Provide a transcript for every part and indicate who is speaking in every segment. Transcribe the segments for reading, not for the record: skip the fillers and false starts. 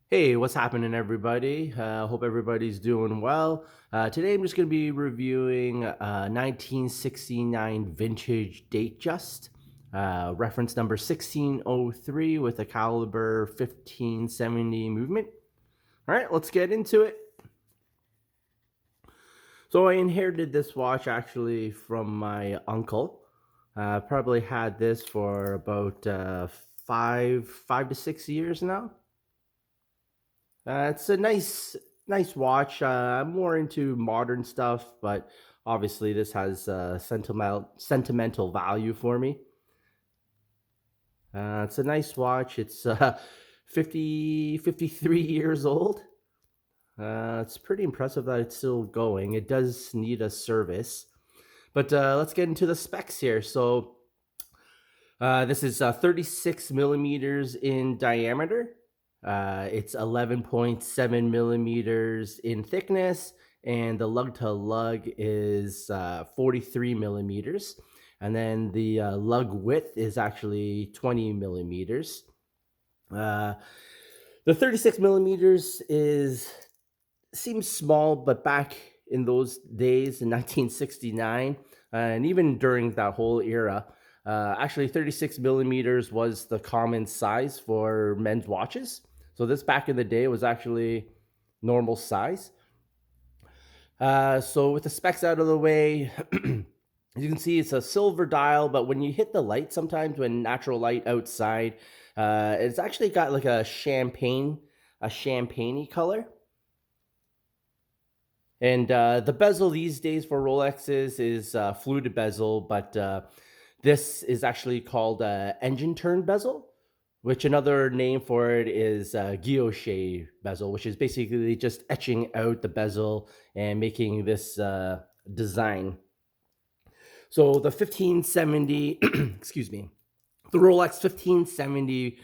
Speaker 1: Hey, what's happening, everybody? Hope everybody's doing well. Today, I'm just going to be reviewing 1969 vintage datejust, reference number 1603 with a caliber 1570 movement. All right, let's get into it. So I inherited this watch actually from my uncle. Probably had this for about five to 6 years now. It's a nice watch. I'm more into modern stuff, but obviously this has sentimental value for me. It's a nice watch. It's 53 years old. It's pretty impressive that it's still going. It does need a service, but let's get into the specs here. So this is 36 millimeters in diameter. It's 11.7 millimeters in thickness, and the lug to lug is 43 millimeters. And then the lug width is actually 20 millimeters. Uh, the 36 millimeters seems small, but back in those days in 1969, and even during that whole era, actually 36 millimeters was the common size for men's watches. So this back in the day was actually normal size. So with the specs out of the way, you can see it's a silver dial, but when you hit the light, sometimes when natural light outside, it's actually got like a champagne color. And the bezel these days for Rolexes is fluted bezel, but this is actually called engine turn bezel, which another name for it is guilloche bezel, which is basically just etching out the bezel and making this design. So the 1570, excuse me, the Rolex 1570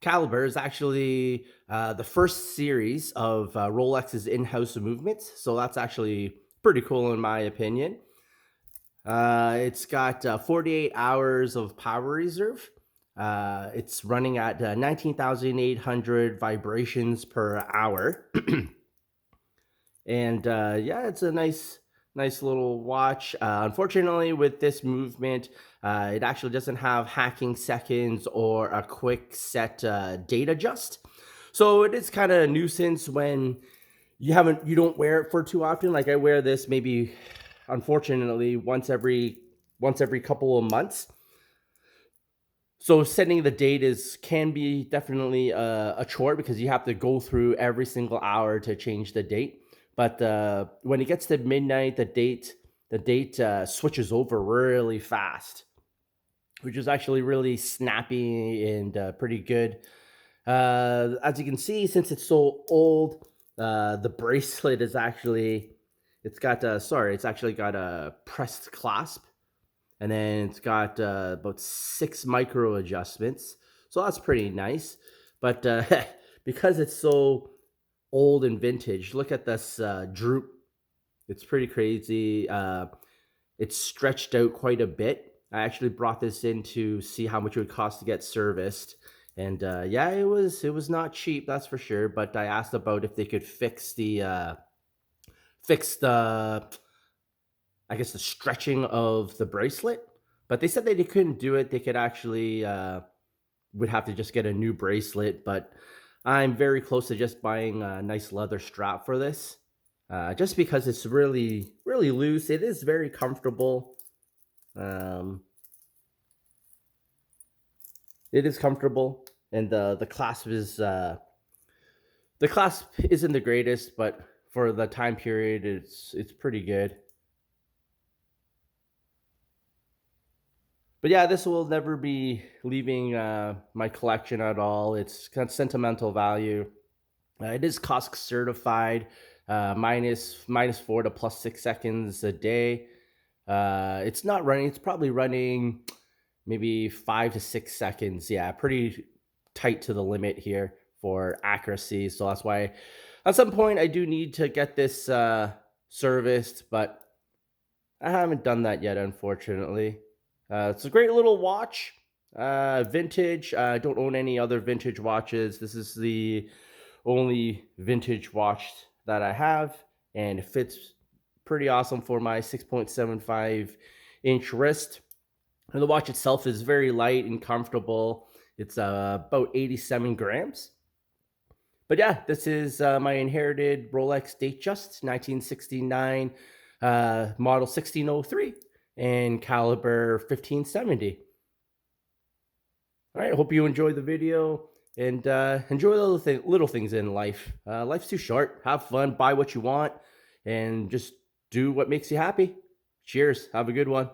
Speaker 1: caliber is actually the first series of Rolex's in-house movements. So that's actually pretty cool in my opinion. It's got 48 hours of power reserve. It's running at 19,800 vibrations per hour. And yeah, it's a nice little watch. Unfortunately, with this movement, it actually doesn't have hacking seconds or a quick set datejust. So it is kind of a nuisance when you don't wear it for too often. Like I wear this maybe, unfortunately, once every couple of months. So setting the date can be definitely a chore because you have to go through every single hour to change the date. But when it gets to midnight, the date switches over really fast, which is actually really snappy and pretty good. As you can see, since it's so old, the bracelet is actually it's actually got a pressed clasp, and then it's got about 6 micro adjustments, so that's pretty nice. But because it's so old and vintage, look at this droop. It's pretty crazy. It's stretched out quite a bit. I actually brought this in to see how much it would cost to get serviced, and yeah, it was not cheap, that's for sure. But I asked about if they could fix the I guess the stretching of the bracelet, but they said that they couldn't do it. They could actually would have to just get a new bracelet, but I'm very close to just buying a nice leather strap for this. Just because it's really loose. It is very comfortable. Um, it is comfortable, and the clasp isn't the greatest, but for the time period, it's pretty good. But yeah, this will never be leaving my collection at all. It's got sentimental value. It is Cosc certified, minus 4 to plus 6 seconds a day. It's not running. It's probably running maybe 5 to 6 seconds. Yeah, pretty tight to the limit here for accuracy. So that's why at some point I do need to get this serviced, but I haven't done that yet, unfortunately. It's a great little watch. Vintage. I don't own any other vintage watches. This is the only vintage watch that I have, and it fits pretty awesome for my 6.75-inch wrist. And the watch itself is very light and comfortable. It's about 87 grams. But yeah, this is my inherited Rolex Datejust 1969 model 1603 and caliber 1570. All right, hope you enjoyed the video and enjoy the little things in life. Life's too short. Have fun, buy what you want, and just do what makes you happy. Cheers. Have a good one.